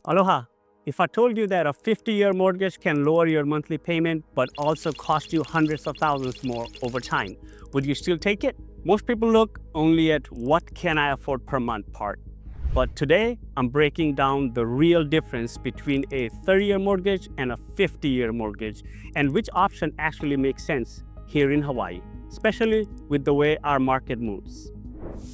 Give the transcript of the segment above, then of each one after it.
Aloha. If I told you that a 50-year mortgage can lower your monthly payment but also cost you hundreds of thousands more over time, would you still take it? Most people look only at what can I afford per month part. But today, I'm breaking down the real difference between a 30-year mortgage and a 50-year mortgage and which option actually makes sense here in Hawaii, especially with the way our market moves.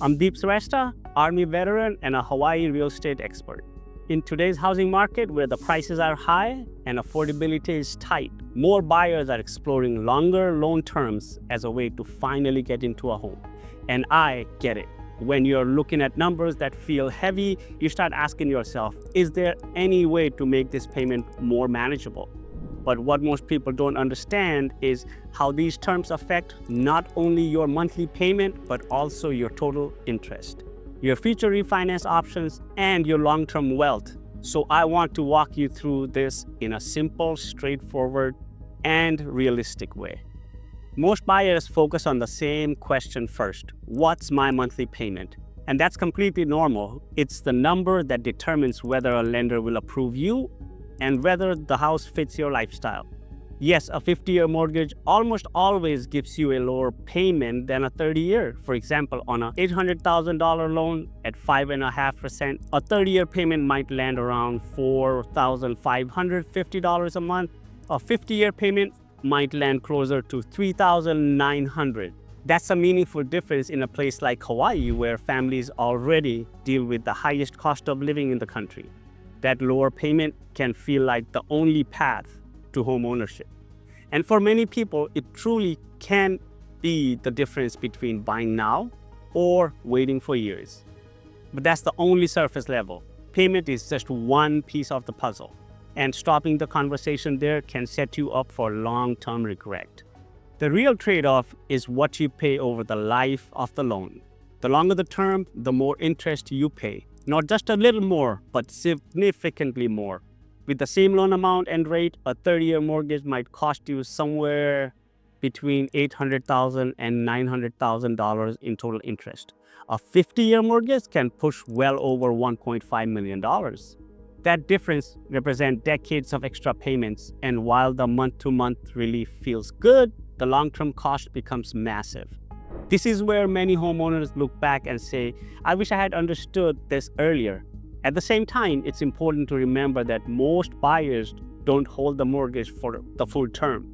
I'm Shrestha, Army veteran and a Hawaii real estate expert. In today's housing market, where the prices are high and affordability is tight, more buyers are exploring longer loan terms as a way to finally get into a home. And I get it. When you're looking at numbers that feel heavy, you start asking yourself, is there any way to make this payment more manageable? But what most people don't understand is how these terms affect not only your monthly payment, but also your total interest, your future refinance options, and your long-term wealth. So I want to walk you through this in a simple, straightforward, and realistic way. Most buyers focus on the same question first: what's my monthly payment? And that's completely normal. It's the number that determines whether a lender will approve you and whether the house fits your lifestyle. Yes, a 50-year mortgage almost always gives you a lower payment than a 30-year. For example, on an $800,000 loan at 5.5%, a 30-year payment might land around $4,550 a month. A 50-year payment might land closer to $3,900. That's a meaningful difference in a place like Hawaii, where families already deal with the highest cost of living in the country. That lower payment can feel like the only path to home ownership. And for many people, it truly can be the difference between buying now or waiting for years. But that's the only surface level. Payment is just one piece of the puzzle, and stopping the conversation there can set you up for long-term regret. The real trade-off is what you pay over the life of the loan. The longer the term, the more interest you pay. Not just a little more, but significantly more. With the same loan amount and rate, a 30-year mortgage might cost you somewhere between $800,000 and $900,000 in total interest. A 50-year mortgage can push well over $1.5 million. That difference represents decades of extra payments, and while the month-to-month relief feels good, the long-term cost becomes massive. This is where many homeowners look back and say, I wish I had understood this earlier. At the same time, it's important to remember that most buyers don't hold the mortgage for the full term.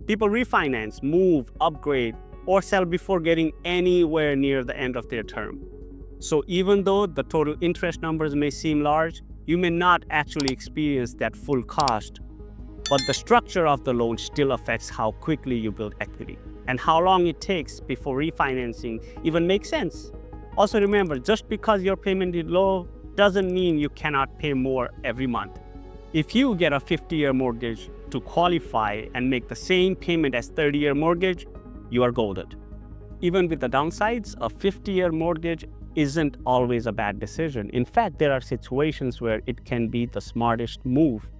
People refinance, move, upgrade, or sell before getting anywhere near the end of their term. So even though the total interest numbers may seem large, you may not actually experience that full cost. But the structure of the loan still affects how quickly you build equity and how long it takes before refinancing even makes sense. Also remember, just because your payment is low doesn't mean you cannot pay more every month. If you get a 50-year mortgage to qualify and make the same payment as 30-year mortgage, you are golden. Even with the downsides, a 50-year mortgage isn't always a bad decision. In fact, there are situations where it can be the smartest move.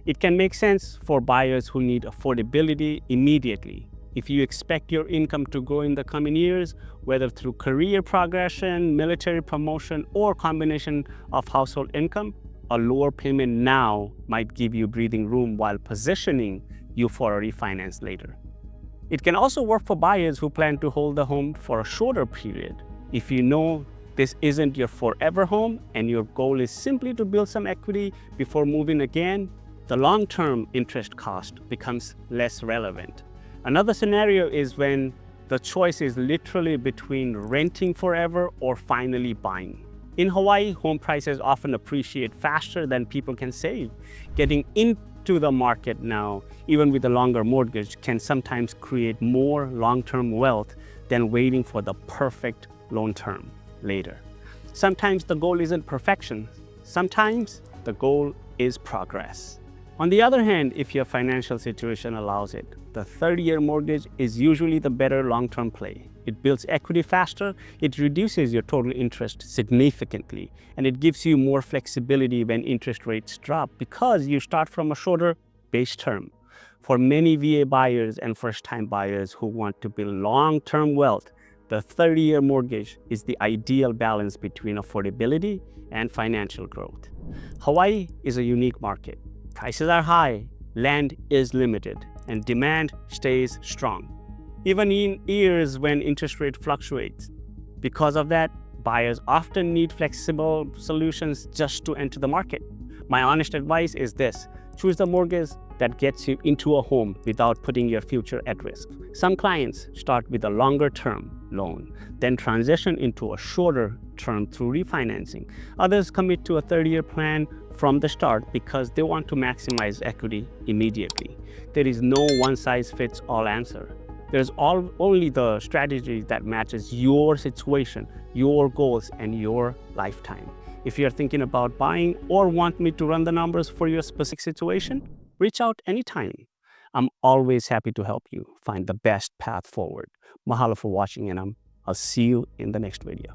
It can make sense for buyers who need affordability immediately. If you expect your income to grow in the coming years, whether through career progression, military promotion, or combination of household income, a lower payment now might give you breathing room while positioning you for a refinance later. It can also work for buyers who plan to hold the home for a shorter period. If you know this isn't your forever home and your goal is simply to build some equity before moving again, the long-term interest cost becomes less relevant. Another scenario is when the choice is literally between renting forever or finally buying. In Hawaii, home prices often appreciate faster than people can save. Getting into the market now, even with a longer mortgage, can sometimes create more long-term wealth than waiting for the perfect loan term later. Sometimes the goal isn't perfection. Sometimes the goal is progress. On the other hand, if your financial situation allows it, the 30-year mortgage is usually the better long-term play. It builds equity faster, it reduces your total interest significantly, and it gives you more flexibility when interest rates drop because you start from a shorter base term. For many VA buyers and first-time buyers who want to build long-term wealth, The 30-year mortgage is the ideal balance between affordability and financial growth. Hawaii is a unique market. Prices are high, land is limited, and demand stays strong, even in years when interest rate fluctuates. Because of that, buyers often need flexible solutions just to enter the market. My honest advice is this: choose the mortgage that gets you into a home without putting your future at risk. Some clients start with a longer-term loan, then transition into a shorter term through refinancing. Others commit to a 30-year plan from the start because they want to maximize equity immediately. There is no one-size-fits-all answer. There's only the strategy that matches your situation, your goals, and your lifetime. If you're thinking about buying or want me to run the numbers for your specific situation, reach out anytime. I'm always happy to help you find the best path forward. Mahalo for watching, and I'll see you in the next video.